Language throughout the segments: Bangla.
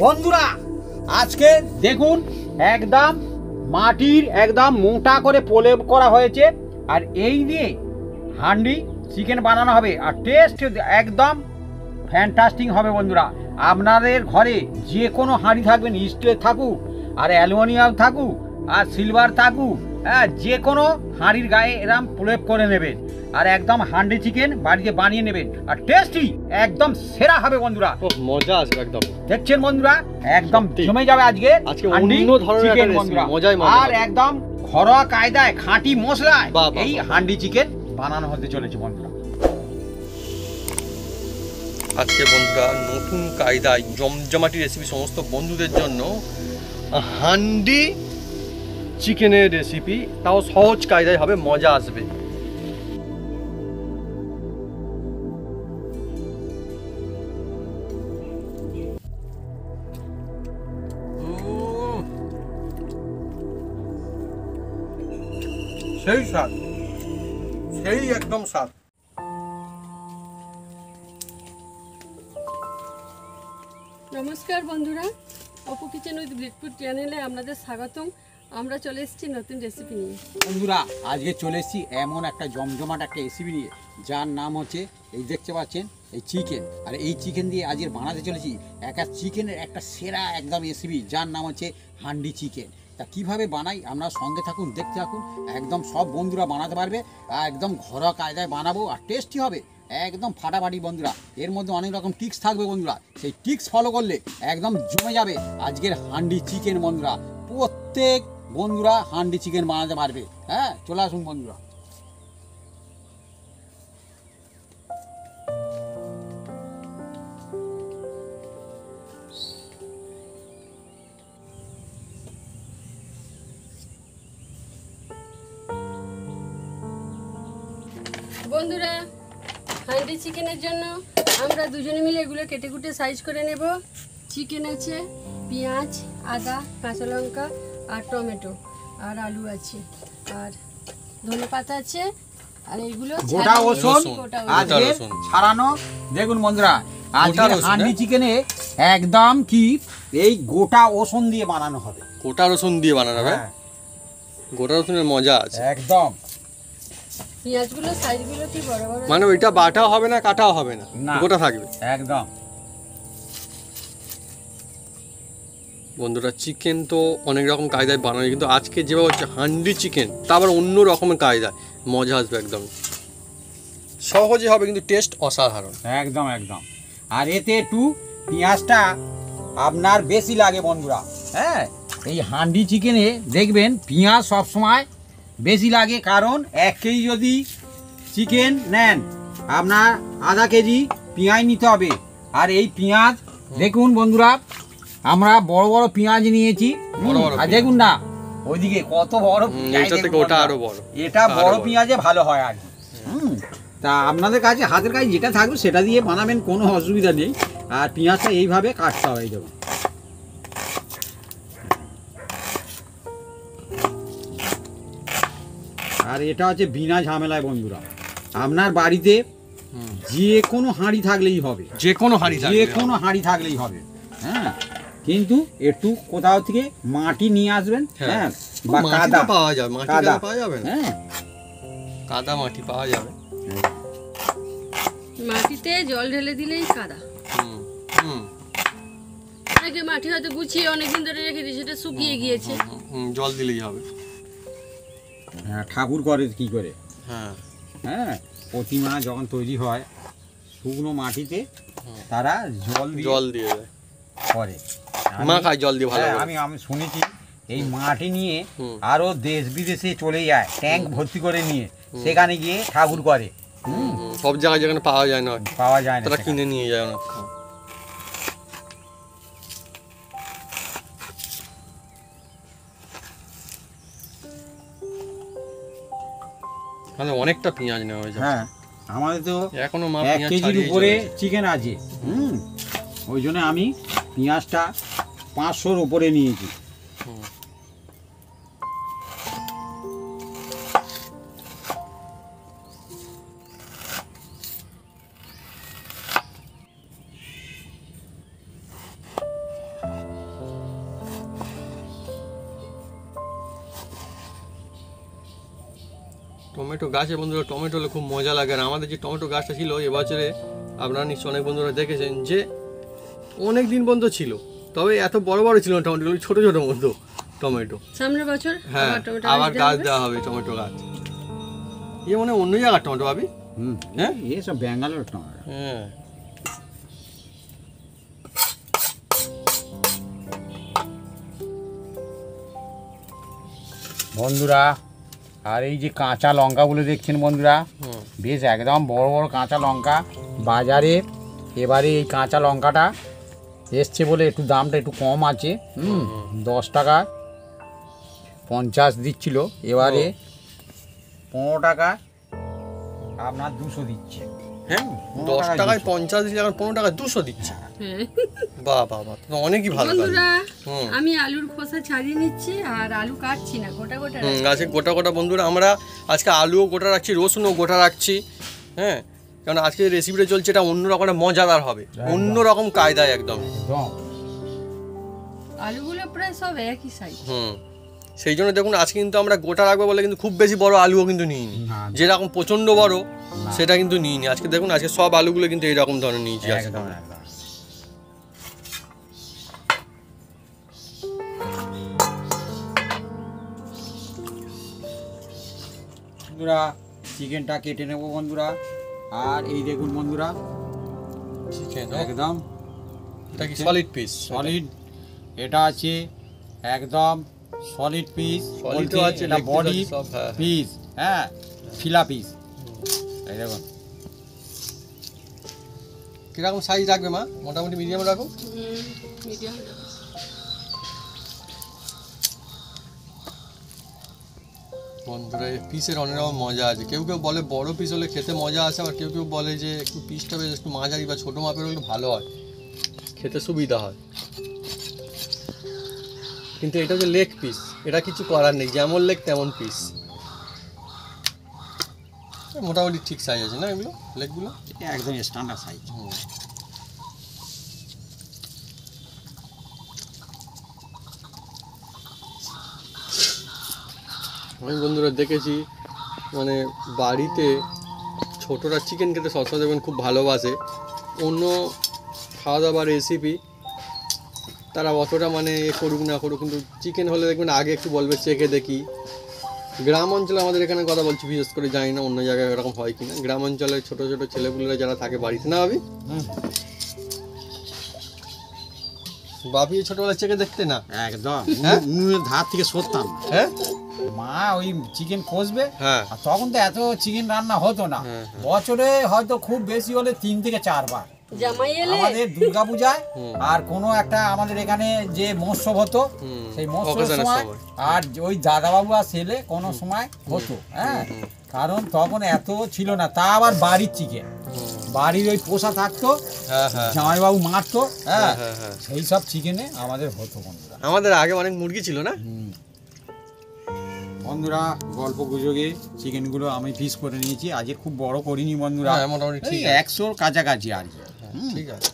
বন্ধুরা আজকে দেখুন একদম মাটির একদম মোটা করে প্রলেপ করা হয়েছে, আর এই দিয়ে হান্ডি চিকেন বানানো হবে, আর টেস্ট একদম ফ্যান্টাস্টিক হবে। বন্ধুরা আপনাদের ঘরে যে কোনো হাঁড়ি থাকবেন, স্টিলের থাকুক আর অ্যালুমিনিয়াম থাকুক আর সিলভার থাকুক, হ্যাঁ, যে কোনো হাঁড়ির গায়ে এরম প্রলেপ করে নেবেন আর একদম হান্ডি চিকেন বাড়িতে বানিয়ে নেবেন, আর টেস্টি একদম সেরা হবে। বন্ধুরা মজা আসবে একদম, দেখছেন বন্ধুরা একদম জমে যাবে আজকে অন্য ধরনের চিকেন বন্ধুরা, আর একদম ঘরোয়া কায়দায় খাঁটি মশলায় এই হান্ডি চিকেন বানানো হতে চলেছে বন্ধুরা। আজকে বন্ধুরা নতুন কায়দায় জমজমাটি রেসিপি সমস্ত বন্ধুদের জন্য হান্ডি চিকেনের রেসিপি, তাও সহজ কায়দায় হবে, মজা আসবে। সেই স্বাদ, সেই একদম স্বাদ। নমস্কার বন্ধুরা, অপু কিচেন উইথ গ্রেটফুড চ্যানেলে আপনাদের স্বাগতম। আমরা চলে এসেছি নতুন রেসিপি নিয়ে। বন্ধুরা আজকে চলে এসেছি এমন একটা জমজমাট একটা রেসিপি নিয়ে, যার নাম হচ্ছে এই দেখতে পাচ্ছেন এই চিকেন। আর এই চিকেন দিয়ে আজকে বানাতে চলেছি একটা চিকেনের একটা সেরা একদম রেসিপি, যার নাম হচ্ছে হান্ডি চিকেন। তা কীভাবে বানাই আমরা সঙ্গে থাকুন, দেখতে থাকুন, একদম সব বন্ধুরা বানাতে পারবে, আর একদম ঘরোয়া কায়দায় বানাবো আর টেস্টি হবে একদম ফাটাফাটি। বন্ধুরা এর মধ্যে অনেক রকম টিক্স থাকবে বন্ধুরা, সেই টিক্স ফলো করলে একদম জমে যাবে আজকের হান্ডি চিকেন। বন্ধুরা প্রত্যেক বন্ধুরা হান্ডি চিকেন বানাতে পারবে। হ্যাঁ, চলে আসুন বন্ধুরা। বন্ধুরা হান্ডি চিকেনের জন্য আমরা দুজনে মিলে এগুলো কেটে কুটে সাইজ করে নেব। চিকেন আছে, পেঁয়াজ, আদা, কাঁচা লঙ্কা আর টমেটো আর আলু আছে, আর ধনেপাতা আছে, আর এইগুলো গোটা রসুন আজকে ছাড়ানো। দেখুন বন্ধুরা আজকে হান্ডি চিকেনে একদম কি এই গোটা রসুন দিয়ে বানানো হবে। গোটা রসুন দিয়ে বানানো হবে, গোটা রসুনের মজা আছে একদম। পেঁয়াজগুলো সাইজগুলো কি বড় বড়, মানে ওইটা বাটাও হবে না, কাটাও হবে না, গোটা থাকবে একদম। বন্ধুরা চিকেন তো অনেক রকম কায়দায় বানানো, কিন্তু আজকে যেভাবে হচ্ছে হান্ডি চিকেন, তা আবার অন্য রকমের কায়দায় মজা আসবে একদম। সহজে হবে কিন্তু টেস্ট অসাধারণ একদম একদম। আর এতে একটু পেঁয়াজটা আপনার বেশি লাগে বন্ধুরা। হ্যাঁ, এই হান্ডি চিকেনে দেখবেন পেঁয়াজ সবসময় বেশি লাগে, কারণ 1 কেজি যদি চিকেন নেন আপনার আধা কেজি পেঁয়াজ নিতে হবে। আর এই পেঁয়াজ দেখুন বন্ধুরা আমরা বড় বড় পেঁয়াজ নিয়েছি, আর দেখুন না ওইদিকে কত বড়, ওটা আরো বড়, এটা বড় পেঁয়াজে ভালো হয় আর কি। তা আপনাদের কাছে হাতের কাছে যেটা থাকবে সেটা দিয়ে বানাবেন, কোনো অসুবিধা নেই। আর পেঁয়াজটা এইভাবে কাটতে হবে দেখুন। আর এটা হচ্ছে বিনা ঝামেলায় বন্ধুরা, আপনার বাড়িতে যে কোনো হাঁড়ি থাকলেই হবে, যে কোনো হাঁড়ি থাকলেই হবে। হ্যাঁ, কিন্তু একটু কোথাও থেকে মাটি নিয়ে আসবেন। হ্যাঁ, বা কাদা পাওয়া যাবে, পাওয়া যাবে, হ্যাঁ কাদা মাটি পাওয়া যাবে। মাটিতে জল ঢেলে দিলেই কাদা। অনেকে মাটি হয়তো গুছিয়ে অনেকদিন ধরে রেখে দিয়ে সেটা শুকিয়ে গিয়েছে, জল দিলেই হবে। হ্যাঁ, ঠাকুর করে কি করে? হ্যাঁ হ্যাঁ, প্রতিমা যখন তৈরি হয় শুকনো মাটিতে তারা জল দিয়ে করে, মাখায় জল দিয়ে। ভালো, আমি শুনেছি এই মাটি নিয়ে আরো দেশ বিদেশে চলে যায়, ট্যাঙ্ক ভর্তি করে নিয়ে সেখানে গিয়ে ঠাকুর করে। সব জায়গায় যেখানে পাওয়া যায় না, তারা কিনে নিয়ে যায় না। অনেকটা পেঁয়াজ নেওয়া হয়েছে। হ্যাঁ, আমাদের তো এখনো 1 কেজির উপরে চিকেন আছে, ওই জন্য আমি পেঁয়াজটা 500-র উপরে নিয়েছি। টমেটো গাছে বন্ধুরা টমেটো হলে খুব মজা লাগে। আর আমাদের যে টমেটো গাছটা ছিল এবছরে আপনারা নিশ্চয়ই অনেক বন্ধুরা দেখেছেন যে অনেক দিন পর্যন্ত ছিল, তবে এত বড় বড় ছিল না টমেটোগুলো, ছোটো ছোটো মতো টমেটো। সামনের বছর হ্যাঁ আবার গাছ দেওয়া হবে টমেটো গাছ। ইয়ে মনে হয় অন্য জায়গার টমেটো ভাবি। হ্যাঁ এসব ব্যাঙ্গালোর টমেটো। হ্যাঁ বন্ধুরা আর এই যে কাঁচা লঙ্কাগুলো দেখছেন বন্ধুরা, বেশ একদম বড় বড় কাঁচা লঙ্কা বাজারে। এবারে এই কাঁচা লঙ্কাটা এসছে বলে একটু দামটা একটু কম আছে। 10 টাকা 50 দিচ্ছিল, এবারে 15 টাকা আপনার 200 দিচ্ছে। হ্যাঁ 10 টাকায় 50 দিচ্ছে, এখন 15 টাকায় 200 দিচ্ছে। বাহ বাহ বাহ, তো অনেকই ভালো। বন্ধুরা আমি আলুর খোসা ছাড়িয়ে নিচ্ছি আর আলু কাটছি না, গোটা গোটা গাছে গোটা গোটা। বন্ধুরা আমরা আজকে আলুও গোটা রাখছি, রসুনও গোটা রাখছি। হ্যাঁ কারণ আজকে যে রেসিপিটা চলছে এটা অন্যরকম মজাদার হবে, অন্যরকম কায়দায় একদম। আলুগুলো প্রায় সব একই সাইজ। সেই জন্য দেখুন আজকে কিন্তু আমরা গোটা রাখবো বলে কিন্তু খুব বেশি বড় আলুও কিন্তু নিইনি, যেরকম প্রচন্ড বড় সেটা কিন্তু নিইনি। আজকে দেখুন আজকে সব আলুগুলো কিন্তু এইরকম ধরনের নিয়েছি। বন্ধুরা চিকেনটা কেটে নেব বন্ধুরা। আর এই দেখুন বন্ধুরা চিকেন একদম এটা কি সলিড পিস? সলিড, এটা আছে একদম সলিড পিস, সলিডও আছে, এটা বডি সব। হ্যাঁ পিস, হ্যাঁ ফিলা পিস। এই দেখুন কিরকম সাইজ রাখবে মা? মোটামুটি মিডিয়াম রাখো। মিডিয়াম। বন্ধুরা এই পিসের অনেক রকম মজা আছে। কেউ কেউ বলে বড় পিস হলে খেতে মজা আসে, আবার কেউ কেউ বলে যে একটু পিসটা বেশ একটু মাঝারি বা ছোটো মাপের হলে ভালো হয়, খেতে সুবিধা হয়। কিন্তু এটা যে লেগ পিস, এটা কিছু করার নেই, যেমন লেগ তেমন পিস। মোটামুটি ঠিক সাইজ আছে না এগুলো লেগগুলো? একদম স্ট্যান্ডার্ড সাইজ। আমি বন্ধুরা দেখেছি মানে বাড়িতে ছোটরা চিকেন খেতে সবসময় দেখবেন খুব ভালোবাসে। অন্য খাওয়া দাওয়ার রেসিপি তারা অতটা মানে করুক না করুক, কিন্তু চিকেন হলে দেখবেন আগে একটু বলবে চেখে দেখি। গ্রাম অঞ্চলে আমাদের এখানে কথা বলছি, বিশেষ করে জানি না অন্য জায়গায় এরকম হয় কিনা। গ্রাম অঞ্চলে ছোটো ছোটো ছেলেপুলেরা যারা থাকে বাড়িতে, না ভাবি? বাপি ছোটবেলায় চেখে দেখতে না একদম হ্যাঁ? উনুনের ধার থেকে সরতাম। হ্যাঁ মা ওই চিকেন কষবে, হ্যাঁ আর তখন তো এত চিকেন রান্না হতো না। হ্যাঁ। বছরে হয়তো খুব বেশি হলে 3 থেকে 4 বার। জামাই এলে আমাদের দুর্গা পূজায় আর কোনো একটা আমাদের এখানে যে মহোৎসব হতো, সেই মহোৎসবের সময় আর ওই দাদাবাবু আর ছেলে কোনো সময় হতো। হ্যাঁ কারণ তখন এত ছিল না, তা আবার বাড়ির চিকেন, বাড়ির ওই পোষা থাকতো, জামাইবাবু মারতো। হ্যাঁ সেই সব চিকেনে আমাদের হতো বন্ধুরা। আমাদের আগে অনেক মুরগি ছিল না বন্ধুরা। গল্প গুজবে চিকেনগুলো আমি পিস করে নিয়েছি, আজকে খুব বড় করিনি বন্ধুরা, মোটামুটি ঠিক 100 কাছাকাছি আর কি। ঠিক আছে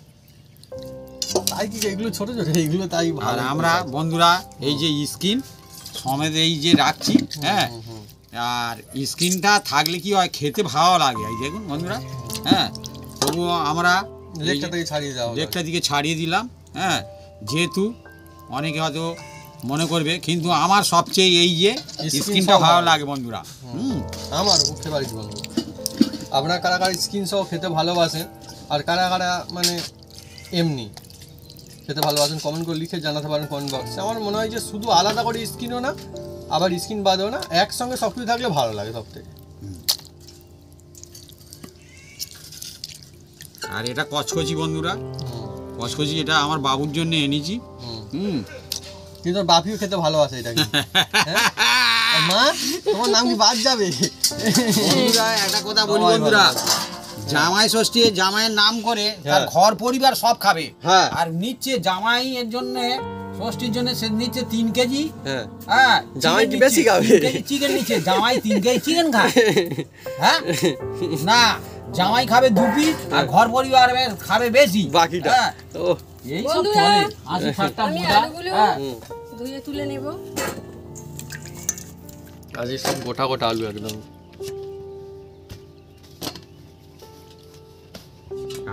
তাই কি এগুলো ছোট ছোট এইগুলো তাই আর ভালো। আমরা বন্ধুরা এই যে স্কিন সমেত এই যে রাখছি, হ্যাঁ আর স্কিনটা থাকলে কি হয় খেতে ভালো লাগে। এই দেখুন বন্ধুরা, হ্যাঁ তবুও আমরা লেগটা থেকে ছাড়িয়ে দাও, লেগটা দিকে ছাড়িয়ে দিলাম। হ্যাঁ যেহেতু অনেকে হয়তো মনে করবে, কিন্তু আমার সবচেয়ে এই যে স্কিনটা ভালো লাগে বন্ধুরা। আমার উঠতে পারিস বন্ধু। আপনারা কারা কারা স্কিন সহ খেতে ভালোবাসেন আর কারা কারা মানে এমনি খেতে ভালোবাসেন কমেন্ট করে লিখে জানাতে পারেন কমেন্ট বক্সে। আমার মনে হয় যে শুধু আলাদা করে স্কিনও না আবার স্কিন বাদেও না, একসঙ্গে সব কিছু থাকলে ভালো লাগে সব থেকে। আর এটা কচকচি বন্ধুরা, কচকচি এটা আমার বাবুর জন্য এনেছি। কিন্তু বাপিও খেতে ভালোবাসে এটা। মা তোমার নাম কি বাদ যাবে? বন্ধুরা একটা কথা বলি বন্ধুরা, জামাই ষষ্ঠী জামাইয়ের নাম করে তার ঘর পরিবার সব খাবে। হ্যাঁ আর নিচ্ছে জামাই এর জন্য ষষ্ঠীর জন্য সে নিচ্ছে 3 কেজি। হ্যাঁ হ্যাঁ জামাই কি বেশি খাবে? চিকেন নিচ্ছে, জামাই 3 কেজি চিকেন খায়। হ্যাঁ না জামাই খাবে 2 পিস আর ঘর পরিবার খাবে বেশি বাকিটা। ও এই সব চলে। আসি ঠাট্টা আমি মোটা। আলুগুলো ধুয়ে তুলে নেব। আজ সব গোটা গোটা আলু একদম।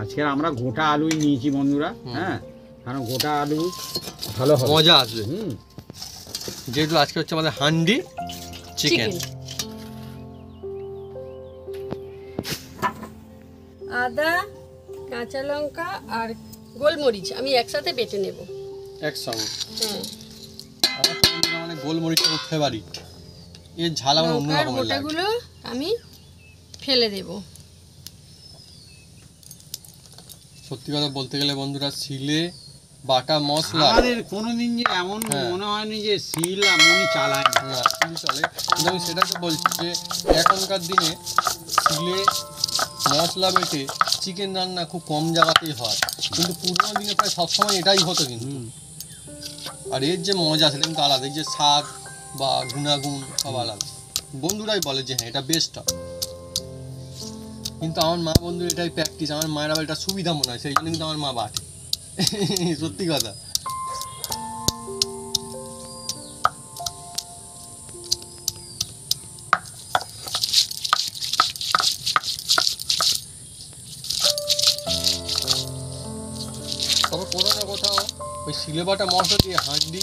আজকে আমরা গোটা আলুই নিয়েছি বন্ধুরা, হ্যাঁ, কারণ গোটা আলু ভালো হবে, মজা আসবে। যেহেতু আজকে হচ্ছে আমাদের হান্ডি চিকেন। আদা, কাঁচা লঙ্কা আর গোলমরিচ আমি একসাথে বেটে নেব। একসঙ্গে। হ্যাঁ, আমার তো বন্ধুরা মানে গোলমরিচটা খুব ফেভারিট, এর ঝাল আমার অন্য লঙ্কার রকমের লাগে। গোটাগুলো আমি ফেলে দেব। সত্যি কথা বলতে গেলে বন্ধুরা, শিলে বাটা মশলা আমাদের কোনোদিন যে এমন মনে হয়নি যে শিল এমনই চালায় না। না শিল চলে, কিন্তু আমি সেটা তো বলছি যে এখনকার দিনে শিলে মশলা বেটে চিকেন রান্না খুব কম জায়গাতেই হয়, কিন্তু পুরোনো দিনে প্রায় সবসময় এটাই হতো কিন্তু। আর এর যে মজা সেটা কিন্তু আলাদা, এই যে স্বাদ বা গুণাগুণ সব আলাদা। বন্ধুরাই বলে যে হ্যাঁ এটা বেস্ট হয়, কিন্তু আমার মা বন্ধু এটাই প্র্যাকটিস, আমার মায়ের আবার এটা সুবিধা মনে হয়, সেই জন্য কিন্তু আমার মা বাটে। সত্যি কথা। তবে কোথাও না কোথাও ওই শিলে বাটা মশলা দিয়ে হান্ডি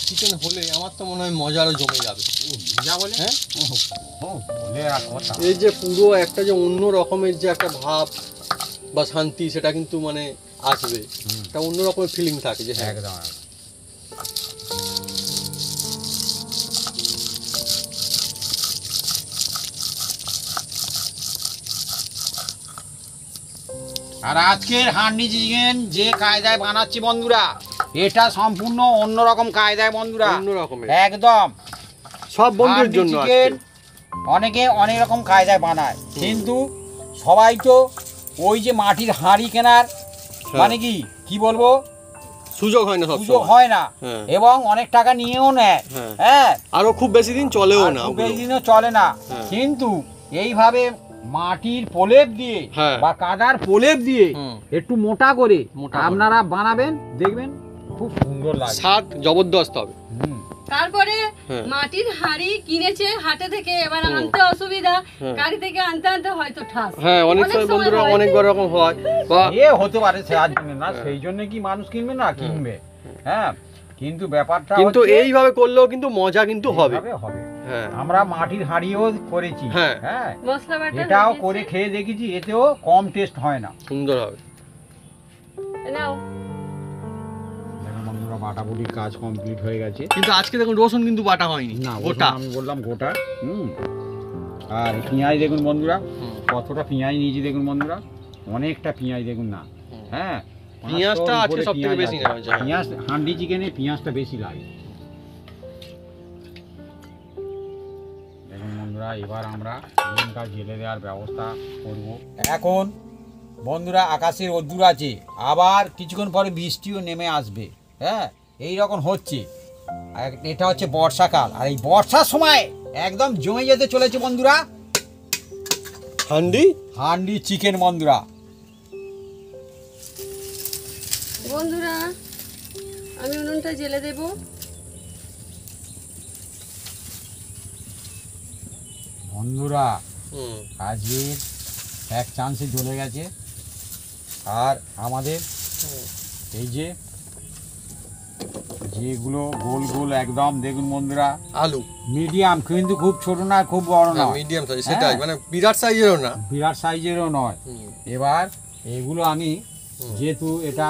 চিকেন হলে আমার তো মনে হয় মজা আরও জমে যাবে। যা বলে, হ্যাঁ, বলে আর কথা। এই যে পুরো একটা যে অন্য রকমের যে একটা ভাব বা শান্তি সেটা কিন্তু মানে আসবে, একটা অন্য রকমের ফিলিং থাকে যে হ্যাঁ। একদম। আর আজকের হান্ডি চিকেন যে কায়দায় বানাচ্ছি বন্ধুরা, এটা সম্পূর্ণ অন্যরকম কায়দায় বন্ধুরা, অন্য রকমের একদম। সব বন্ধুর হান্ডি জন্য চিকেন অনেকে অনেক রকম কায়দায় বানায়, কিন্তু সবাই তো ওই যে মাটির হাঁড়ি কেনার মানে কি বলবো, সুযোগ হয় না, সব সুযোগ হয় না, হ্যাঁ। এবং অনেক টাকা নিয়েও নেয়, হ্যাঁ। হ্যাঁ, আরো খুব বেশি দিন চলেও আর না, খুব ওগুলো। বেশি দিনও চলে না। হ্যাঁ। কিন্তু এইভাবে মাটির প্রলেপ দিয়ে হ্যাঁ। বা কাদার প্রলেপ দিয়ে হুম। একটু মোটা করে মোটা করে। আপনারা বানাবেন, দেখবেন খুব সুন্দর লাগে। স্বাদ জবরদস্ত হবে। হুম। তারপরে হ্যাঁ। মাটির হাঁড়ি কিনেছে হাটে থেকে, এবার হুম। আনতে অসুবিধা, হ্যাঁ। গাড়ি থেকে আনতে আনতে হয়তো ঠাস। হ্যাঁ, অনেক সময় বন্ধুরা অনেক রকম হয়, বা এ হতে পারে সে আর জন্য না, সেই জন্য কি মানুষ কিনবে না, কিনবে, হ্যাঁ, কিন্তু ব্যাপারটা কিন্তু হচ্ছে এইভাবে করলেও কিন্তু মজা কিন্তু হবে। এইভাবে হবে। হ্যাঁ, আমরা মাটির হাঁড়িও করেছি, হ্যাঁ। হ্যাঁ, মশলা বাটা এটাও হয়ে করে গেছে। খেয়ে দেখেছি, এতেও কম টেস্ট হয় না। সুন্দর হবে। নাও, দেখুন বন্ধুরা, বাটাবুটির কাজ কমপ্লিট হয়ে গেছে। কিন্তু আজকে দেখুন রসুন কিন্তু বাটা হয়নি, না, গোটা। আমি বললাম গোটা। আর পেঁয়াজ দেখুন বন্ধুরা, হুম। কতটা পেঁয়াজ নিয়েছি দেখুন বন্ধুরা, অনেকটা পেঁয়াজ দেখুন না, হ্যাঁ, পেঁয়াজটা 500 আজকে উপরে সবথেকে পেঁয়াজ বেশি আছে। নেওয়া হয়েছে, হ্যাঁ। পেঁয়াজ হান্ডি চিকেনে পেঁয়াজটা বেশি লাগে। দেখুন বন্ধুরা, এবার আমরা লঙ্কা জেলে দেওয়ার ব্যবস্থা করব। এখন বন্ধুরা আকাশে রোদ্দুর আছে, আবার কিছুক্ষণ পরে বৃষ্টিও নেমে আসবে, হ্যাঁ, এই রকম হচ্ছে। আর এটা হচ্ছে বর্ষাকাল, আর এই বর্ষার সময় একদম জমে যেতে চলেছে বন্ধুরা হান্ডি চিকেন। বন্ধুরা বন্ধুরা আমি উনুনটা জেলে দেব। বন্ধুরা হুম। আজকের এক চান্সে জ্বলে গেছে, আর আমাদের এই যেগুলো গোল গোল একদম দেখুন বন্ধুরা, আলু মিডিয়াম, কিন্তু খুব ছোট না খুব বড় না, মিডিয়াম সাইজ, সেটাই, মানে বিরাট সাইজেরও না, বিরাট সাইজেরও নয়। এবার এগুলো আমি যেহেতু এটা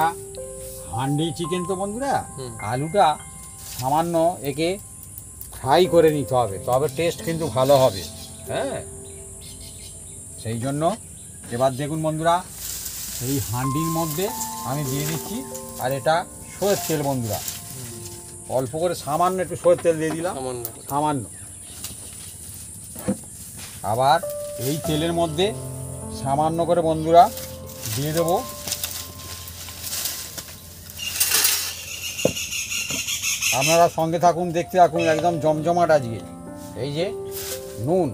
হান্ডি চিকেন তো বন্ধুরা, আলুটা সামান্য একে ফ্রাই করে নিতে হবে, তবে টেস্ট কিন্তু ভালো হবে, হ্যাঁ, সেই জন্য এবার দেখুন বন্ধুরা, এই হান্ডির মধ্যে আমি দিয়ে দিচ্ছি, আর এটা সরষের তেল বন্ধুরা, অল্প করে সামান্য একটু সরষের তেল দিয়ে দিলাম, সামান্য। আবার এই তেলের মধ্যে সামান্য করে বন্ধুরা দিয়ে দেবো আপনারা সঙ্গে থাকুন, দেখতে থাকুন, একদম জমজমাট আজকে। এই যে নুন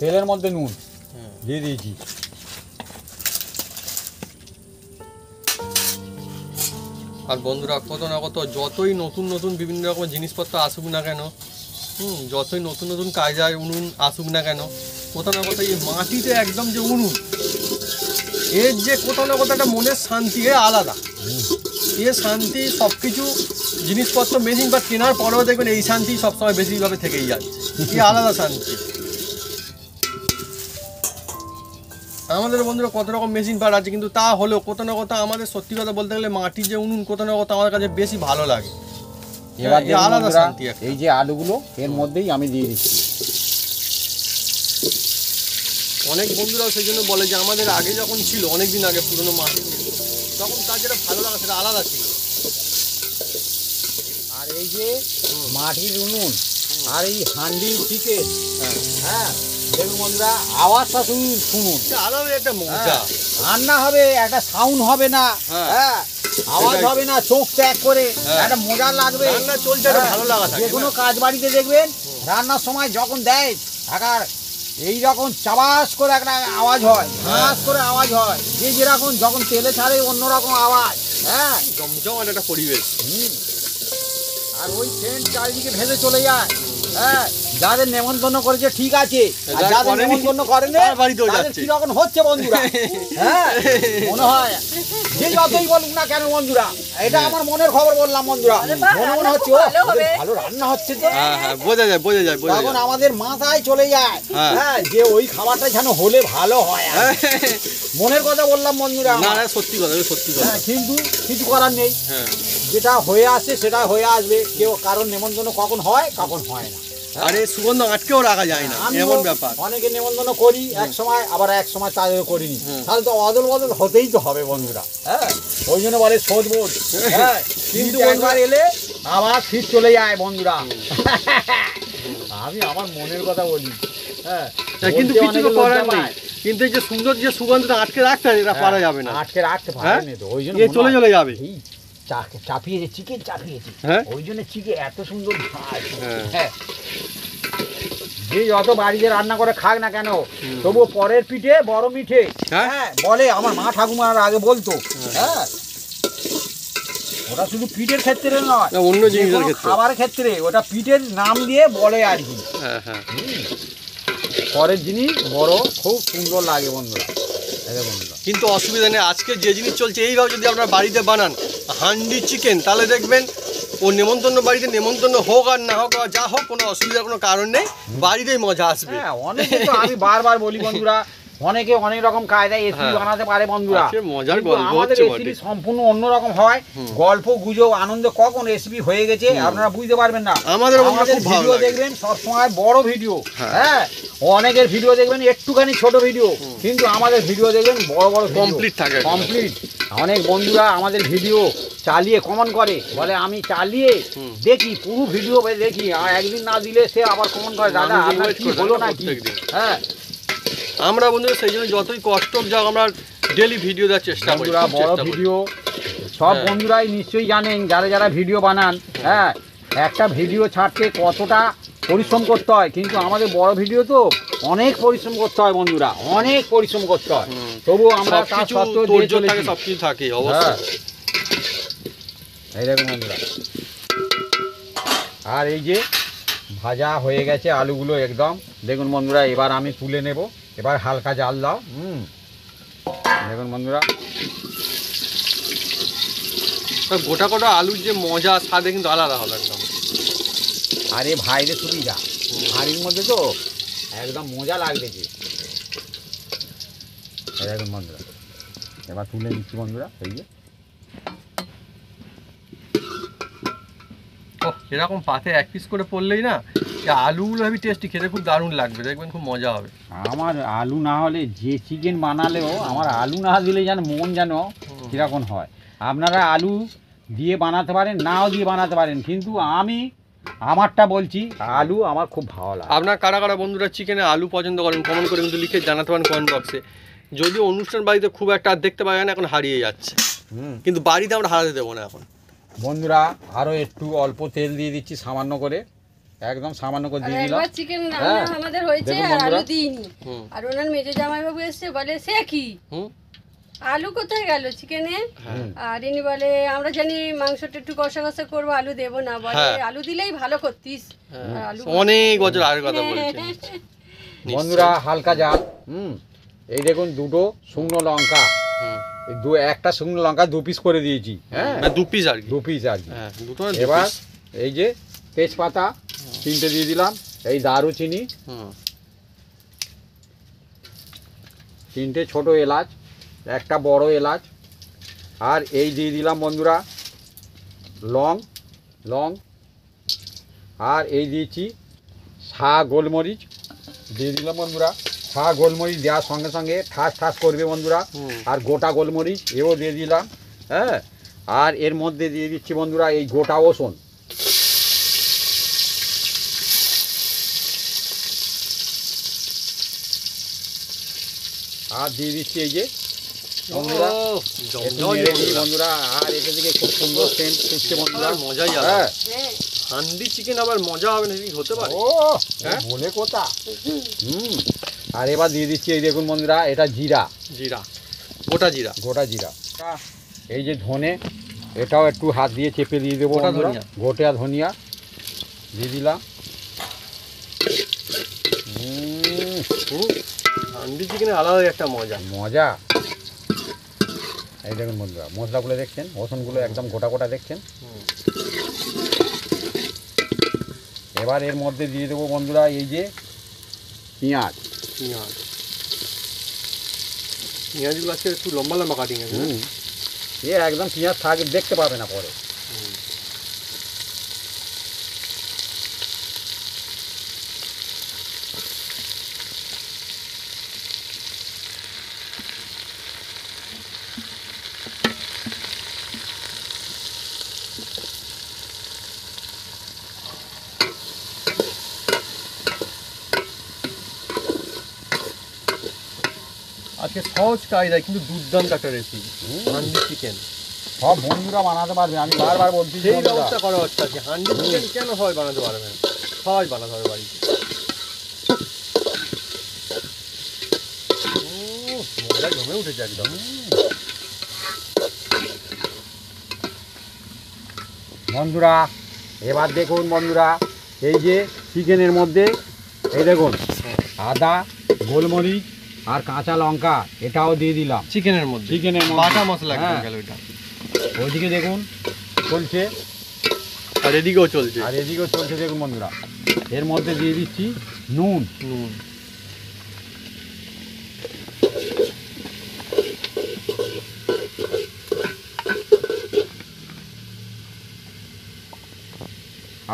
তেলের মধ্যে নুন দিয়ে দিয়েছি। আর বন্ধুরা কত না কত যতই নতুন নতুন বিভিন্ন রকমের জিনিসপত্র আসুক না কেন, যতই নতুন নতুন কায়দায় উনুন আসুক না কেন, কোথাও না কোথাও এই মাটিতে একদম যে উনুন এর যে কোথাও না কোথাও একটা মনের শান্তি এ আলাদা। এ শান্তি সব কিছু জিনিসপত্র মেশিন বা কেনার পরেও দেখবেন এই শান্তি সবসময় বেশিভাবে থেকেই যায়। এ আলাদা শান্তি। আমাদের বন্ধুরা কত রকম মেশিন পার আছে, কিন্তু তা হলেও কোথাও না কোথাও আমাদের সত্যি কথা বলতে গেলে মাটির যে উনুন কোথাও না কোথাও আমার কাছে বেশি ভালো লাগে। এবার এ আলাদা শান্তি একটা। এই যে আলুগুলো এর মধ্যেই আমি দিয়ে দিচ্ছি। অনেক বন্ধুরাও সেই জন্য বলে যে আমাদের আগে যখন ছিল, অনেক দিন আগে পুরনো মাটি, তখন তার যেটা ভালো লাগা সেটা আলাদা ছিল। আর এই যে মাটির উনুন আর এই হান্ডির চিকেন, হ্যাঁ দেখুন বন্ধুরা আওয়াজটা শুনুন, আলাদা একটা মজা। রান্না হবে, একটা সাউন্ড হবে না, হ্যাঁ আওয়াজ হবে না, চোখ ত্যাগ করে একটা মজা লাগবে। রান্না চলছে, একটা ভালো লাগা থাকে। যে কোনো কাজ বাড়িতে দেখবেন রান্নার সময় যখন দেয় ঢাকার এই রকম চাবাস করে একটা আওয়াজ হয়, ঝাঁস করে আওয়াজ হয়, যে যেরকম যখন তেলে ছাড়ে অন্যরকম আওয়াজ, হ্যাঁ জমজমাট একটা পরিবেশ। আর ওই সেন্ট চারিদিকে ভেসে চলে যায়। হ্যাঁ যাদের নেমন্তন্ন করেছে ঠিক আছে, আর যাদের নেমন্তন্ন করেনি তাদের কিরকম হচ্ছে বন্ধুরা, হ্যাঁ মনে হয় যে যতই বলুক না কেন বন্ধুরা, এটা আমার মনের খবর বললাম বন্ধুরা, মনে মনে হচ্ছে ভালো রান্না হচ্ছে তো, বোঝা যায় বোঝা যায়। তখন আমাদের মাথায় চলে যায় হ্যাঁ যে ওই খাবারটা যেন হলে ভালো হয়। মনের কথা বললাম বন্ধুরা, না না সত্যি কথা, সত্যি কথা। কিন্তু কিছু করার নেই, যেটা হয়ে আসছে সেটা হয়ে আসবে। কেউ কারণ নেমন্তন্ন কখন হয় কখন হয় না, আরে সুগন্ধ আটকেও রাখা যায় না, এমন ব্যাপার। অনেকে নেমন্তন্ন করি এক সময়, আবার এক সময় তাদের করিনি, তাহলে তো অদল বদল হতেই তো হবে বন্ধুরা। হ্যাঁ ওই জন্য বলে সোধবোধ, হ্যাঁ কিন্তু একবার এলে আবার ফিট চলে যায় বন্ধুরা। আমি আমার মনের কথা বলি, হ্যাঁ কিন্তু কিছু তো করার নেই, কিন্তু এই যে সুন্দর যে সুগন্ধটা আটকে রাখতে হয়, এটা পারা যাবে না, আটকে রাখতে পারেনি তো, ওই জন্য চলে চলে যাবে। চাপিয়েছে চিকেন, চাপিয়েছে ওই জন্য চিকেন এত সুন্দর। হ্যাঁ যে যত বাড়িতে রান্না করে খাক না কেন, তবু পরের পিঠে বড় মিঠে, হ্যাঁ বলে আমার মা ঠাকুমার আগে বলতো। হ্যাঁ ওটা শুধু পিঠের ক্ষেত্রে নয়, অন্য জিনিসের ক্ষেত্রে, খাবার ক্ষেত্রে ওটা পিঠের নাম দিয়ে বলে আর কি। পরের জিনিস বড় খুব সুন্দর লাগে বন্ধুরা। কিন্তু অসুবিধা নেই, আজকে যে জিনিস চলছে এইভাবে যদি আপনারা বাড়িতে বানান হান্ডি চিকেন, তাহলে দেখবেন ও নেমন্তন্ন বাড়িতে নেমন্তন্ন হোক আর না হোক, যা হোক কোনো অসুবিধার কোনো কারণ নেই, বাড়িতেই মজা আসবে। হ্যাঁ অনেকে তো আমি বারবার বলি বন্ধুরা, অনেকে অনেক রকম কায়দায় এসিপি বানাতে পারে বন্ধুরা, মজার গল্প আমাদের এসিপি সম্পূর্ণ অন্যরকম হয়। গল্প গুজব আনন্দ কখন এসিপি হয়ে গেছে আপনারা বুঝতে পারবেন না। আমাদের ভিডিও দেখবেন সবসময় বড় ভিডিও, হ্যাঁ অনেকের ভিডিও দেখবেন একটুখানি ছোট ভিডিও, কিন্তু আমাদের ভিডিও দেখবেন বড় বড় কমপ্লিট থাকে, কমপ্লিট। অনেক বন্ধুরা আমাদের ভিডিও চালিয়ে কমেন্ট করে, বলে আমি চালিয়ে দেখি পুরো ভিডিও দেখি, আর একদিন না দিলে সে আবার কমেন্ট করে দাদা আপনার কি হলো না কি। হ্যাঁ আমরা বন্ধুরা সেই জন্য যতই কষ্ট যাক আমরা ডেলি ভিডিও দেওয়ার চেষ্টা করি, বড় ভিডিও। সব বন্ধুরাই নিশ্চয়ই জানেন যারা যারা ভিডিও বানান, হ্যাঁ একটা ভিডিও ছাড়তে কতটা পরিশ্রম করতে হয়, কিন্তু আমাদের বড় ভিডিও তো অনেক পরিশ্রম করতে হয় বন্ধুরা, অনেক পরিশ্রম করতে হয়, তবুও আমরা তার সত্ত্বেও দিয়ে চলেছি। সবকিছু থাকে অবশ্যই। এই দেখুন বন্ধুরা, আর এই যে ভাজা হয়ে গেছে আলুগুলো একদম, দেখুন বন্ধুরা এবার আমি তুলে নেব। এবার হালকা জাল দাও, দেখুন বন্ধুরা গোটা গোটা আলুর যে মজা স্বাদে কিন্তু আলাদা হবে একদম। আরে ভাইরে সুবিধা হাড়ির মধ্যে তো একদম মজা লাগতেছে। দেখুন বন্ধুরা এবার তুলে নিচ্ছি বন্ধুরা, এই যে এরকম পাতে এক পিস করে পড়লেই না আলুগুলো হেবি টেস্টি, খেতে খুব দারুণ লাগবে, দেখবেন খুব মজা হবে। আমার আলু না হলে যে চিকেন বানালেও আমার আলু না দিলে যেন মন যেন কীরকম হয়। আপনারা আলু দিয়ে বানাতে পারেন, নাও দিয়ে বানাতে পারেন, কিন্তু আমি আমারটা বলছি আলু আমার খুব ভালো লাগে। আপনার কারা কারা বন্ধুরা চিকেনে আলু পছন্দ করেন কমেন্ট করে কিন্তু লিখে জানাতে পারেন কমেন্ট বক্সে। যদিও অনুষ্ঠান বাড়িতে খুব একটা আর দেখতে পাই না, এখন হারিয়ে যাচ্ছে, কিন্তু বাড়িতে আমরা হারাতে দেবো না এখন। বন্ধুরা আরও একটু অল্প তেল দিয়ে দিচ্ছি, সামান্য করে, একদম সামান্য করে দিয়ে দিলাম। চিকেন আমাদের হয়েছে আর আলু দিইনি, আর ওনার মেজো জামাইবাবু এসছে, বলে সে কি আলু কোথায় গেল চিকেনে, আর ইনি বলে আমরা জানি মাংসটা একটু কষা কষা করবো, আলু দেবো না, বলে আলু দিলেই ভালো করতিস। অনেক বছর আগের কথা বলছি। বন্ধুরা হালকা জাল, এই দেখুন দুটো শুকনো লঙ্কা, এই একটা শুকনো লঙ্কা 2 পিস করে দিয়েছি, হ্যাঁ, মানে 2 পিস আর কি। 2 পিস আর কি। হ্যাঁ, দুটো না, 2 এবার পিস। এই যে তেজপাতা 3টে দিয়ে দিলাম, এই দারুচিনি 3টে ছোট এলাচ, একটা বড় এলাচ, আর এই দিয়ে দিলাম বন্ধুরা লং, আর এই দিয়েছি গোলমরিচ দিয়ে দিলাম বন্ধুরা। গোলমরিচ দেওয়ার সঙ্গে সঙ্গে ঠাস করবে বন্ধুরা, আর গোটা গোলমরিচ এও দিয়ে দিলাম, হ্যাঁ। আর এর মধ্যে দিয়ে দিচ্ছি বন্ধুরা এই গোটা রসুন, আর দিয়ে দিচ্ছি এই যে বন্ধুরা একটু নেড়ে দিই বন্ধুরা। আর এটা থেকে খুব সুন্দর সেন্ট উঠছে বন্ধুরা, মজাই হ্যাঁ। আলাদা। হান্ডি চিকেন আবার মজা হবে না, কি হতে পারে? ও বলে কথা। আর এবার দিয়ে দিচ্ছি এই দেখুন বন্ধুরা, এটা জিরা, গোটা জিরা। এই যে ধনে, এটাও একটু হাত দিয়ে চেপে দিয়ে দেবো বন্ধুরা। গোটা ধনিয়া দিয়ে দিলাম। হান্ডি চিকেনের আলাদা একটা মজা। এই দেখুন বন্ধুরা, মশলাগুলো দেখছেন, রসুনগুলো একদম গোটা দেখছেন। এবার এর মধ্যে দিয়ে দেবো বন্ধুরা এই যে পেঁয়াজগুলো আজকে একটু লম্বা কাটিং আছে। একদম পেঁয়াজ থাকে দেখতে পাবে না পরে। আজকে সহজ কায়দায় কিন্তু দুর্দান্ত একটা রেসিপি, হান্ডি চিকেন। সব বন্ধুরা বানাতে পারবে, আমি বারবার বলছি সেই ব্যবস্থা করা হচ্ছে আজকে। হান্ডি চিকেন কেন সবাই বানাতে পারবে না? সবাই বানাতে হবে বাড়িতে। মজা জমে উঠেছে একদম। বন্ধুরা এবার দেখুন বন্ধুরা, এই যে চিকেনের মধ্যে এই দেখুন আদা, গোলমরিচ আর কাঁচা লঙ্কা এটাও দিয়ে দিলাম চিকেনের মধ্যে বাটা মশলা একদম গেল এটা। ওইদিকে দেখুন চলছে, আর এদিকেও চলছে। দেখুন বন্ধুরা। এর মধ্যে দিয়ে দিচ্ছি নুন,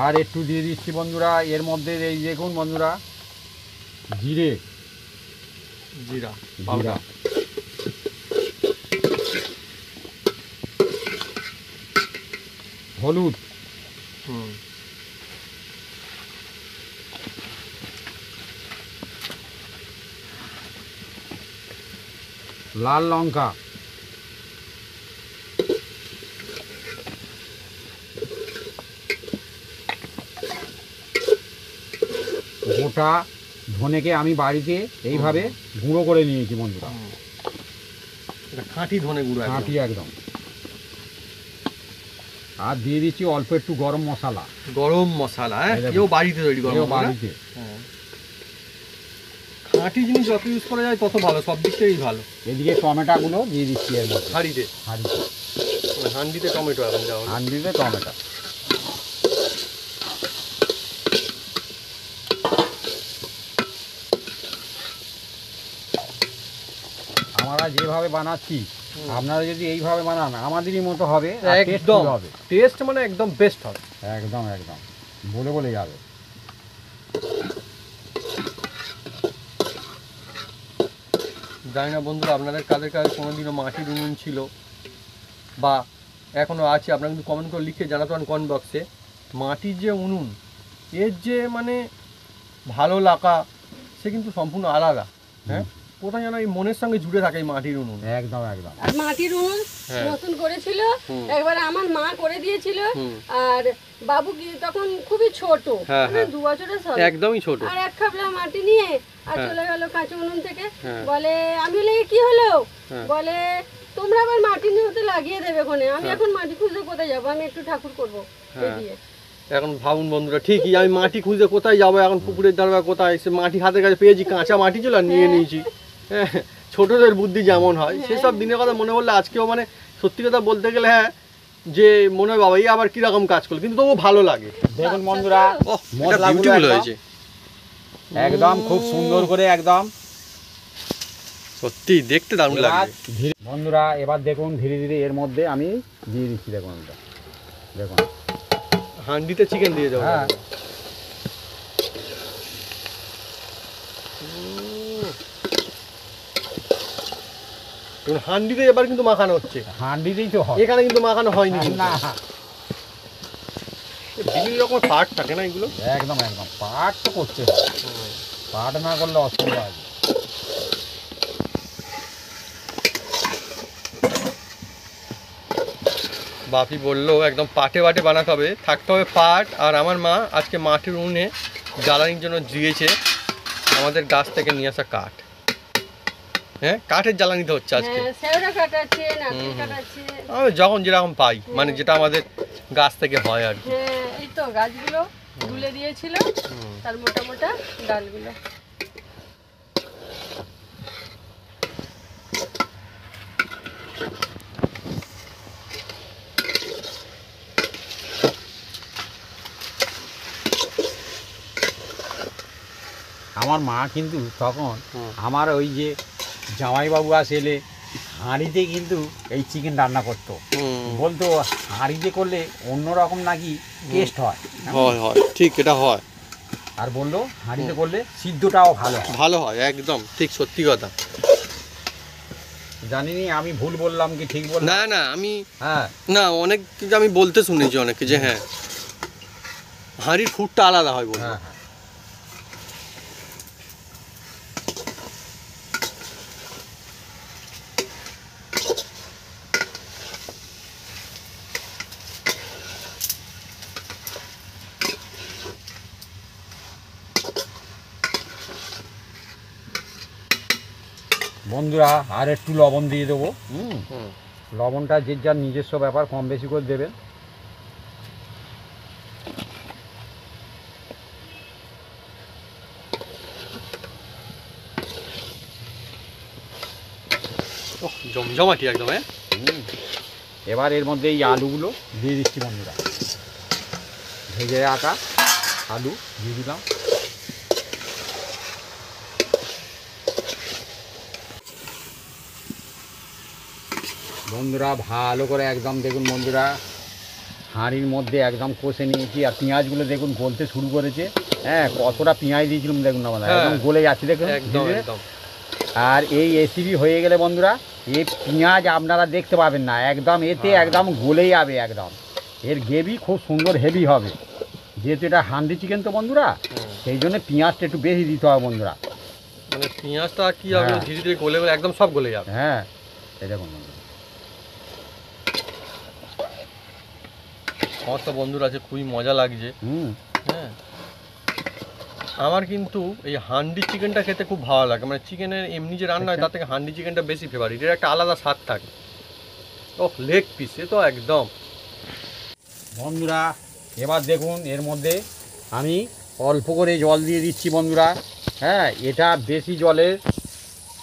আর একটু দিয়ে দিচ্ছি বন্ধুরা এর মধ্যে এই দেখুন বন্ধুরা জিরা, হলুদ, লাল লঙ্কা, গোটা ধনেকে আমি বাড়িতে এইভাবে গুঁড়ো করে নিয়েছি বন্ধুরা, খাঁটি ধনে গুঁড়ো, খাঁটি একদম। আর দিয়ে দিচ্ছি অল্প একটু গরম মশলা, কেউ বাড়িতে তৈরি করে, বাড়িতে। খাঁটি জিনিস যত ইউজ করা যায় তত ভালো, সব দিক থেকেই ভালো। এদিকে টমেটোগুলো দিয়ে দিচ্ছি এর মধ্যে, হান্ডিতে টমেটো, এখন যাও হান্ডিতে টমেটো। আমরা যেভাবে বানাচ্ছি আপনারা যদি এইভাবে বানান আমাদেরই মতো হবে, একদম টেস্ট মানে একদম বেস্ট হবে, একদম বলে যাবে। জানি না বন্ধুরা আপনাদের কাদের কাছে কোনোদিনও মাটির উনুন ছিল বা এখনও আছে, আপনারা কিন্তু কমেন্ট করে লিখে জানাতে পারেন কমেন্ট বক্সে। মাটির যে উনুন, এর যে মানে ভালো লাগা সে কিন্তু সম্পূর্ণ আলাদা। হ্যাঁ, কোথায় যেন এই মনের সঙ্গে জুড়ে থাকে এই মাটির উনুন, একদম। আর মাটির উনুন নতুন করেছিল, একবার আমার মা করে দিয়েছিল, আর বাবু তখন খুবই ছোট, 2 বছরের, একদমই ছোট, আর এক খাবলা মাটি নিয়ে আর চলে গেল কাঁচা উনুন থেকে। বলে আমি বলে কি হলো, বলে তোমরা আবার মাটি নিয়ে ওতে লাগিয়ে দেবে ওখানে, আমি এখন মাটি খুঁজে কোথায় যাবো, আমি একটু ঠাকুর করবো দিয়ে। এখন ভাবুন বন্ধুরা, ঠিকই আমি মাটি খুঁজে কোথায় যাবো, এখন পুকুরের ধারে কোথায়, সে মাটি হাতের কাছে পেয়েছি, কাঁচা মাটি ছিল নিয়ে নিয়েছি। হ্যাঁ, ছোটদের বুদ্ধি যেমন হয় সেসব দিনের কথা মনে পড়লে আজকেও মানে সত্যি কথা বলতে গেলে হ্যাঁ যে মনে হয় বাবা এই আবার কিরকম কাজ করলো, কিন্তু তবুও ভালো লাগে। দেখুন বন্ধুরা মশলাগুলো বিউটিফুল একদম- হয়েছে একদম খুব সুন্দর করে একদম। সত্যি দেখতে দারুণ এবার লাগে। বন্ধুরা এবার দেখুন ধীরে ধীরে এর মধ্যে আমি দিয়ে দিচ্ছি। দেখুন এটা দেখুন হান্ডিতে চিকেন দিয়ে দেবো। হ্যাঁ হান্ডিতে এবার কিন্তু মাখানো হচ্ছে, হাঁডিতেই তো হয় এখানে কিন্তু মাখানো হয়নি কিন্তু। না বিভিন্ন রকম পার্ট থাকে না এগুলো। একদম একদম পাট তো করছে হয়। পাট না করলে অসুবিধা আছে। বাপি বললো একদম পাটে বাটে বানাতে হবে, থাকতে হবে পাট। আর আমার মা আজকে মাটির উনুনে জ্বালানির জন্য দিয়েছে আমাদের গাছ থেকে নিয়ে আসা কাঠ। হ্যাঁ কাঠের জ্বালানিতে হচ্ছে আজকে। হ্যাঁ, শেওড়া কাঠ আছে, নারকেল কাঠ আছে। আমি যখন যেরকম পাই মানে যেটা আমাদের গাছ থেকে হয় আর কি। হ্যাঁ, এই তো গাছগুলো তুলে দিয়েছিল, তার মোটা মোটা ডালগুলো। আমার মা কিন্তু তখন আমার ওই যে জামাইবাবু আসলে হাঁড়িতে কিন্তু এই চিকেন রান্না করতো। বলতো হাঁড়িতে করলে অন্যরকম নাকি টেস্ট হয়। হয় হয় ঠিক, এটা হয়। আর বললো হাঁড়িতে করলে সিদ্ধটাও ভালো হয়। ভালো হয় একদম ঠিক, সত্যি কথা। জানিনি আমি ভুল বললাম কি ঠিক বললাম। না না আমি হ্যাঁ না অনেক কিছু আমি বলতে শুনেছি অনেকে যে হ্যাঁ হাঁড়ির ফুডটা আলাদা হয় বলবো। হ্যাঁ বন্ধুরা আর একটু লবণ দিয়ে দেবো। লবণটা যে যার নিজস্ব ব্যাপার, কম বেশি করে দেবেন। ওহ, জমজমাটি একদম। হ্যাঁ এবার এর মধ্যে এই আলুগুলো দিয়ে দিচ্ছি বন্ধুরা। ভেজে রাখা আলু দিয়ে দিলাম। বন্ধুরা ভালো করে একদম দেখুন বন্ধুরা হাঁড়ির মধ্যে একদম কষে নিয়েছি। আর পেঁয়াজগুলো দেখুন গলতে শুরু করেছে। হ্যাঁ কতটা পেঁয়াজ দিয়েছিলাম দেখুন আমাদের একদম গলে যাচ্ছে দেখুন। একদম ধীরে ধীরে। একদম। আর এই রেসিপি হয়ে গেলে বন্ধুরা এই পেঁয়াজ আপনারা দেখতে পাবেন না, একদম এতে একদম গলে যাবে একদম। এর গ্রেভি খুব সুন্দর হেভি হবে, যেহেতু এটা হান্ডি চিকেন তো বন্ধুরা, সেই জন্য পেঁয়াজটা একটু বেশি দিতে হবে বন্ধুরা। মানে পেঁয়াজটা কি হবে হ্যাঁ। ধীরে ধীরে গলে গলে একদম সব গলে যাবে। হ্যাঁ এই দেখুন বন্ধুরা। আমার তো বন্ধুরা আছে খুবই মজা লাগছে। হ্যাঁ আমার কিন্তু এই হান্ডি চিকেনটা খেতে খুব ভালো লাগে। মানে চিকেনের এমনি যে রান্না হয় তার থেকে হান্ডি চিকেনটা বেশি ফেভারিট। এর একটা আলাদা স্বাদ থাকে। ওহ লেগ পিস এ তো একদম। বন্ধুরা এবার দেখুন এর মধ্যে আমি অল্প করে জল দিয়ে দিচ্ছি বন্ধুরা। হ্যাঁ এটা বেশি জলে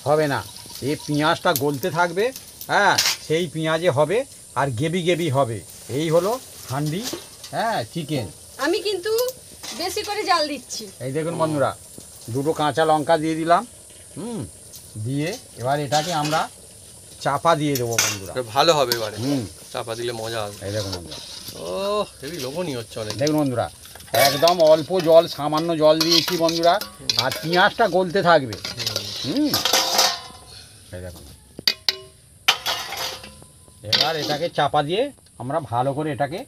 হবে না, এই পেঁয়াজটা গলতে থাকবে। হ্যাঁ সেই পেঁয়াজে হবে আর গেবি গেবি হবে। এই হলো হান্ডি হ্যাঁ চিকেন। আমি কিন্তু বেশি করে জাল দিচ্ছি। এই দেখুন বন্ধুরা দুটো কাঁচা লঙ্কা দিয়ে দিলাম। দিয়ে এবার এটাকে আমরা চাপা দিয়ে দেবো বন্ধুরা। এটা ভালো হবে এবারে। হুম চাপা দিলে মজা আসবে। এই দেখুন বন্ধুরা। ও হেবি লোভনীয় হচ্ছে অনেক। দেখুন বন্ধুরা একদম অল্প জল, সামান্য জল দিয়েছি বন্ধুরা। আর পেঁয়াজটা গলতে থাকবে। এই দেখুন এবার এটাকে চাপা দিয়ে আমরা ভালো করে এটাকে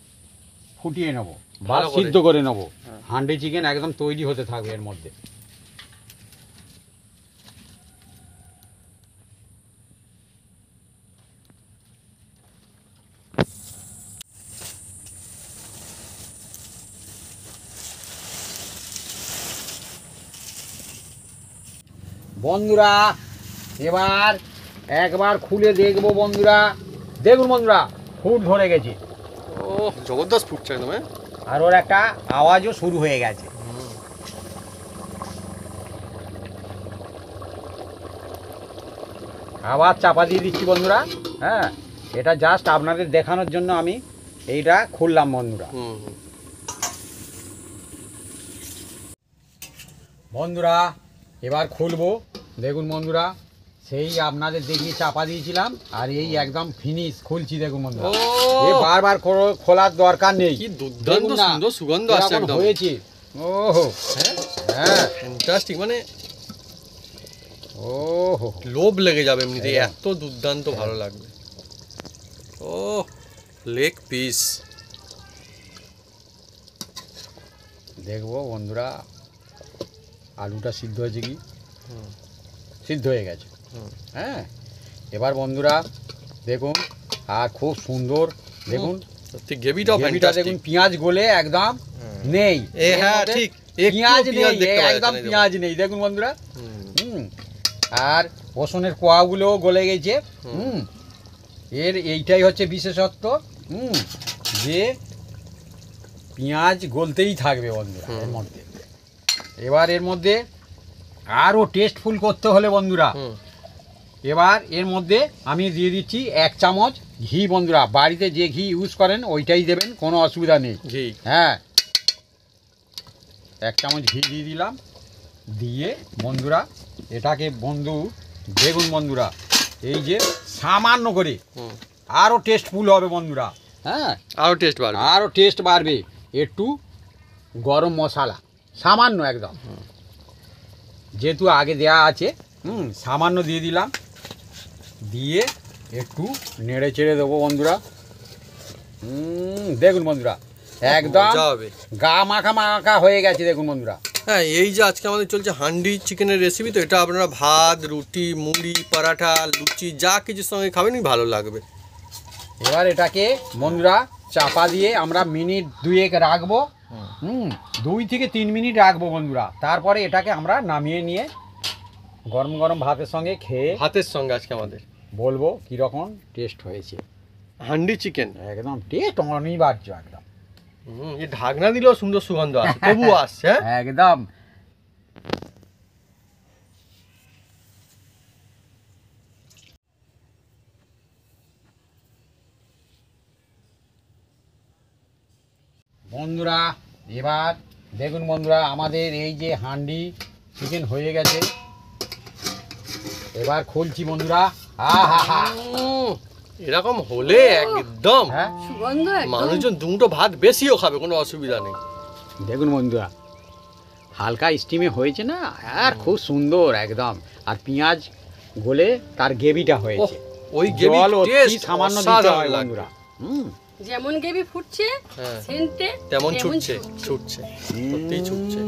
ফুটিয়ে নেবো বা ভালো করে। সিদ্ধ করে নেবো। হান্ডি চিকেন একদম তৈরি হতে থাকবে এর মধ্যে। বন্ধুরা এবার একবার খুলে দেখবো বন্ধুরা। দেখুন বন্ধুরা ফুট ধরে গেছে ও জবরদস্ত ফুটছে একদম। হ্যাঁ আর ওর একটা আওয়াজও শুরু হয়ে গেছে। আবার চাপা দিয়ে দিচ্ছি বন্ধুরা। হ্যাঁ, এটা জাস্ট আপনাদের দেখানোর জন্য আমি এইটা খুললাম বন্ধুরা। বন্ধুরা এবার খুলবো। দেখুন বন্ধুরা, সেই আপনাদের দেখিয়ে চাপা দিয়েছিলাম, আর এই একদম ফিনিশ খুলছি। দেখুন বন্ধুরা, এ বারবার খোলার দরকার নেই। কি দুর্দান্ত সুন্দর সুগন্ধ আসছে একদম হয়েছে। ওহো, হ্যাঁ ফ্যান্টাস্টিক, মানে ওহো, লোভ লেগে যাবে এমনিতে, এত দুর্দান্ত ভালো লাগবে। ও লেগ পিস, দেখবো বন্ধুরা আলুটা সিদ্ধ হয়েছে কি। সিদ্ধ হয়ে গেছে। হ্যাঁ, এবার বন্ধুরা দেখুন, আর খুব সুন্দর দেখুন সত্যি গ্রেভিটাও দেখুন, ফ্যান্টাস্টিক। পেঁয়াজ গলে একদম নেই। হ্যাঁ ঠিক, পেঁয়াজ নেই, দেখতে একদম পেঁয়াজ নেই। দেখুন বন্ধুরা, আর রসুনের কোয়াগুলো গলে গেছে। এর এইটাই হচ্ছে বিশেষত্ব, যে পেঁয়াজ গলতেই থাকবে বন্ধুরা এর মধ্যে। এবার এর মধ্যে আরও টেস্টফুল করতে হলে বন্ধুরা, এবার এর মধ্যে আমি দিয়ে দিচ্ছি 1 চামচ ঘি। বন্ধুরা বাড়িতে যে ঘি ইউজ করেন ওইটাই দেবেন, কোনো অসুবিধা নেই। ঘি, হ্যাঁ, 1 চামচ ঘি দিয়ে দিলাম। দিয়ে বন্ধুরা এটাকে দেখুন বন্ধুরা, এই যে সামান্য করে আরও টেস্টফুল হবে বন্ধুরা। হ্যাঁ, আরো টেস্ট বাড়বে। আরও টেস্ট বাড়বে। একটু গরম মশলা সামান্য একদম, যেহেতু আগে দেয়া আছে, সামান্য দিয়ে দিলাম। দিয়ে একটু নেড়ে চেড়ে দেবো বন্ধুরা। দেখুন বন্ধুরা, একদম গা মাখা মাখা হয়ে গেছে। দেখুন বন্ধুরা, হ্যাঁ, এই যে আজকে আমাদের চলছে হান্ডি চিকেনের রেসিপি, তো এটা আপনারা ভাত, রুটি, মুড়ি, পরাঠা, লুচি যা কিছুর সঙ্গে খাবেনই ভালো লাগবে। এবার এটাকে বন্ধুরা চাপা দিয়ে আমরা মিনিট 2 রাখবো। 2 থেকে 3 মিনিট রাখবো বন্ধুরা। তারপরে এটাকে আমরা নামিয়ে নিয়ে গরম গরম ভাতের সঙ্গে খেয়ে ভাতের সঙ্গে আজকে আমাদের বলবো কীরকম টেস্ট হয়েছে। হান্ডি চিকেন একদম টেস্ট অনিবার্য একদম। এই ঢাকনা দিলেও সুন্দর সুগন্ধ আসে, তবুও আসছে। একদম। বন্ধুরা এবার দেখুন বন্ধুরা, আমাদের এই যে হান্ডি চিকেন হয়ে গেছে। এবার খুলছি বন্ধুরা। আহা, এরকম হলে একদম সুগন্ধ একদম। মানুষজন দুটো ভাত বেশিও খাবে, কোনো অসুবিধা নেই। দেখুন বন্ধুরা, হালকা স্টিমে হয়েছে না, আর খুব সুন্দর একদম। আর পেঁয়াজ গলে তার গ্রেভিটা হয়েছে। ওই জল অতি টেস্ট সামান্য দিতে হয় বন্ধুরা। যেমন গ্রেভি ফুটছে সেন্টে তেমন ছুটছে, সত্যিই ছুটছে।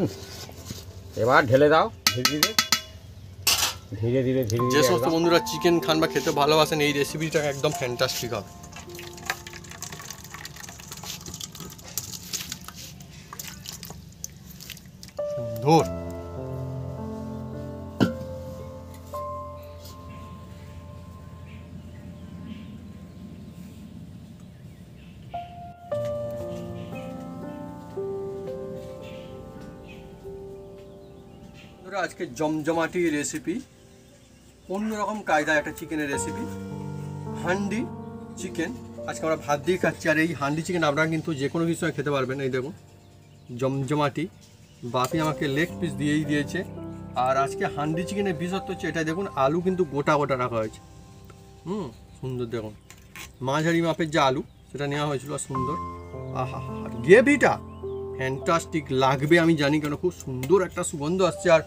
এবার ঢেলে দাও ধীরে ধীরে ধীরে ধীরে ধীরে যে ধীরে সমস্ত একদম। বন্ধুরা চিকেন খান বা খেতে ভালোবাসেন, এই রেসিপিটা একদম ফ্যান্টাস্টিক হবে। সুন্দর। আজকে জমজমাটি রেসিপি, অন্যরকম কায়দায় একটা চিকেনের রেসিপি, হান্ডি চিকেন। আজকে আমরা ভাত দিয়ে খাচ্ছি। আর এই হান্ডি চিকেন আপনারা কিন্তু যে কোনো কিছুর সঙ্গে খেতে পারবেন। এই দেখুন জমজমাটি, বাপি আমাকে লেগ পিস দিয়েই দিয়েছে। আর আজকে হান্ডি চিকেনের বিশেষত্ব হচ্ছে এটাই, দেখুন আলু কিন্তু গোটা গোটা রাখা হয়েছে। সুন্দর দেখুন, মাঝারি মাপের যে আলু সেটা নেওয়া হয়েছিল, সুন্দর। আহা, আর গ্রেভিটা ফ্যান্টাস্টিক লাগবে আমি জানি, কেন খুব সুন্দর একটা সুগন্ধ আসছে। আর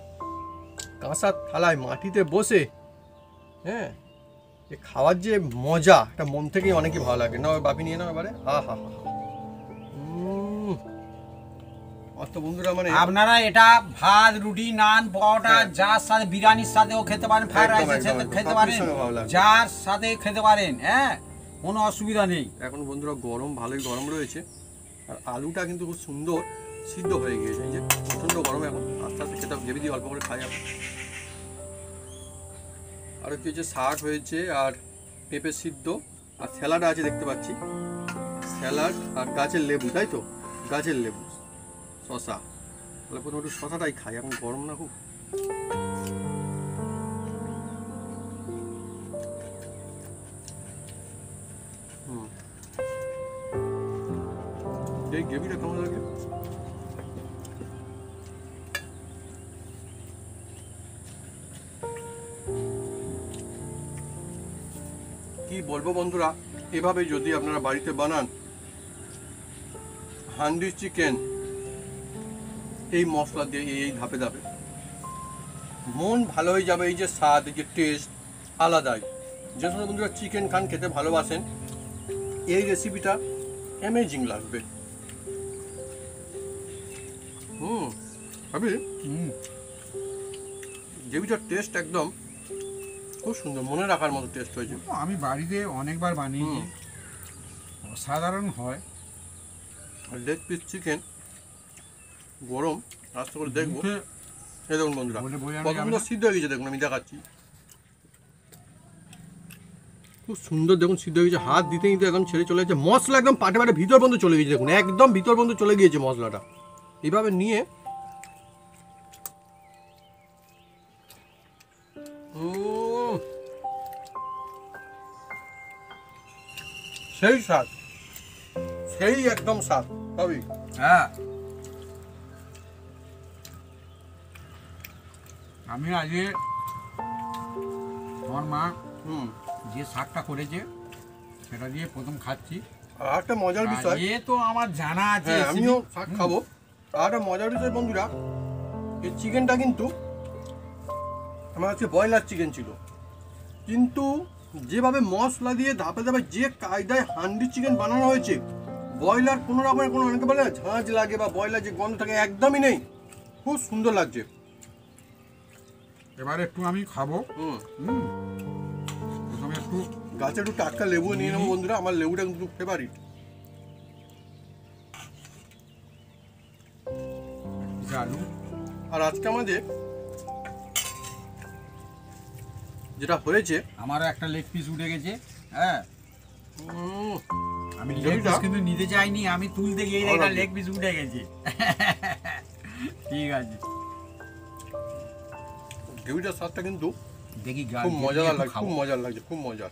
কাঁসার থালায় মাটিতে বসে যে খাওয়ার যে মজা, এটা মন থেকেই অনেকই ভালো লাগে। না বাপি নিয়ে নাও এবারে। আহা, অত বন্ধুরা, মানে আপনারা এটা ভাত, রুটি, নান, পরোটা যার সাথে, বিরিয়ানির সাথেও খেতে পারেন, ফ্রাইড রাইসের সাথে খেতে পারেন, যার সাথে খেতে পারেন। হ্যাঁ, কোনো অসুবিধা নেই। এখন বন্ধুরা গরম, ভালোই গরম রয়েছে। আর আলুটা কিন্তু খুব সুন্দর সিদ্ধ হয়ে গিয়েছে। এই যে প্রচণ্ড গরম, এখন আস্তে আস্তে খেতে গ্রেভি দিয়ে অল্প করে খাই যাবে। আর কি হচ্ছে, শাক হয়েছে আর পেঁপে সিদ্ধ আর স্যালাড আছে দেখতে পাচ্ছি, স্যালাড আর গাছের লেবু, তাই তো গাছের লেবু, শশা। তাহলে প্রথমে একটু শশাটাই খাই, এখন গরম না খুব। এই গ্রেভিটা কেমন লাগে? কি বলবো বন্ধুরা, এভাবে যদি আপনারা বাড়িতে বানান হান্ডি চিকেন এই মশলা দিয়ে এই ধাপে ধাপে, মন ভালো হয়ে যাবে। এই যে স্বাদ, এই যে টেস্ট আলাদাই। যে সমস্ত বন্ধুরা চিকেন খান, খেতে ভালোবাসেন, এই রেসিপিটা অ্যামেজিং লাগবে। ভাবি গ্রেভিটার টেস্ট একদম খুব সুন্দর, মনে রাখার মতো টেস্ট হয়েছে। আমি বাড়িতে অনেকবার বানিয়েছি, অসাধারণ হয়। লেগ পিস চিকেন গরম, আস্তে করে দেখবো। এই দেখুন বন্ধুরা, বলে বোঝানো কত যাবে সুন্দর না। সিদ্ধ হয়ে গেছে, দেখুন আমি দেখাচ্ছি। খুব সুন্দর দেখুন সিদ্ধ হয়ে গেছে, হাত দিতে দিতে একদম ছেড়ে চলে গেছে। মশলা একদম পাটে পাটে ভিতর পর্যন্ত চলে গেছে, দেখুন একদম ভিতর পর্যন্ত চলে গিয়েছে মশলাটা। এইভাবে নিয়ে সেই স্বাদ, সেই একদম স্বাদ ভাবি। হ্যাঁ, আমি আজকে আমার মা যে শাকটা করেছে সেটা দিয়ে প্রথম খাচ্ছি। আর একটা মজার বিষয়, এ তো আমার জানা আছে, হ্যাঁ আমিও শাক খাবো। আর একটা মজার বিষয় বন্ধুরা, এই চিকেনটা কিন্তু আমার কাছে ব্রয়লার চিকেন ছিল, কিন্তু যেভাবে মশলা দিয়ে ধাপে ধাপে যে কায়দায় হান্ডি চিকেন বানানো হয়েছে, ব্রয়লার কোনো রকমের কোনো, অনেকে বলে ঝাঁঝ লাগে বা ব্রয়লার যে গন্ধ থাকে, একদমই নেই। খুব সুন্দর লাগছে। এবারে একটু আমি খাবো। প্রথমে একটু গাছে একটু টাটকা লেবু নিয়ে নেবো বন্ধুরা, আমার লেবুটা কিন্তু ফেভারিট। আলু, আর আজকে আমাদের যেটা হয়েছে, আমারও একটা লেগ পিস উঠে গেছে। হ্যাঁ, আমি লেগ গ্রেভিটা পিস কিন্তু নিতে চাইনি, আমি তুলতে গিয়ে ভালো একটা লাগছে। লেগ পিস উঠে গেছে। ঠিক আছে, গ্রেভিটার স্বাদটা কিন্তু দেখি খুব মজাদার লাগছে, খুব মজার লাগছে, খুব মজার।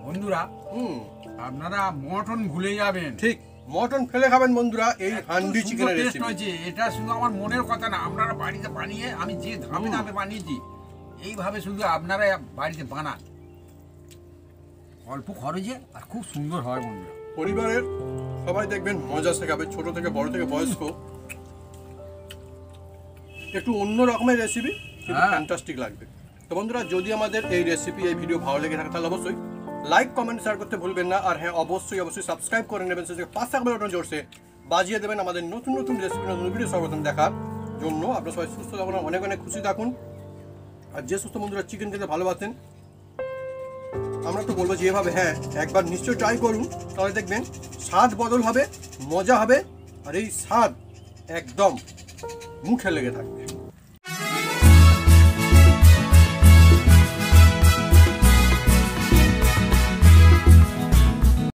বন্ধুরা, আপনারা মটন ভুলে যাবেন। ঠিক, মটন ফেলে খাবেন বন্ধুরা এই হান্ডি চিকেনের টেস্ট রেসিপি। হয়েছে, এটা শুধু আমার মনের কথা না, আপনারা বাড়িতে বানিয়ে, আমি যে ধাপে ধাপে বানিয়েছি এইভাবে শুধু আপনারা বাড়িতে বানান, অল্প খরচে আর খুব সুন্দর হয় বন্ধুরা। পরিবারের সবাই দেখবেন মজা শেখাবে, ছোট থেকে বড় থেকে বয়স্ক। একটু অন্য রকমের রেসিপি, কিন্তু হ্যাঁ। ফ্যান্টাস্টিক লাগবে। তো বন্ধুরা, যদি আমাদের এই রেসিপি, এই ভিডিও ভালো লেগে থাকে, তাহলে অবশ্যই লাইক কমেন্ট শেয়ার করতে ভুলবেন না। আর হ্যাঁ, অবশ্যই অবশ্যই সাবস্ক্রাইব করে নেবেন, সেই পাঁচ থাকা বেলটা জোরসে বাজিয়ে দেবেন আমাদের নতুন নতুন রেসিপি, নতুন ভিডিও সর্বপ্রথম দেখার জন্য। আপনারা সবাই সুস্থ থাকুন, অনেক অনেক খুশি থাকুন। আর যে সুস্থ বন্ধুরা চিকেন খেতে ভালোবাসেন, আমরা তো বলবো যে এভাবে হ্যাঁ একবার নিশ্চয়ই ট্রাই করুন, তাহলে দেখবেন স্বাদ বদল হবে, মজা হবে, আর এই স্বাদ একদম মুখে লেগে থাকবে।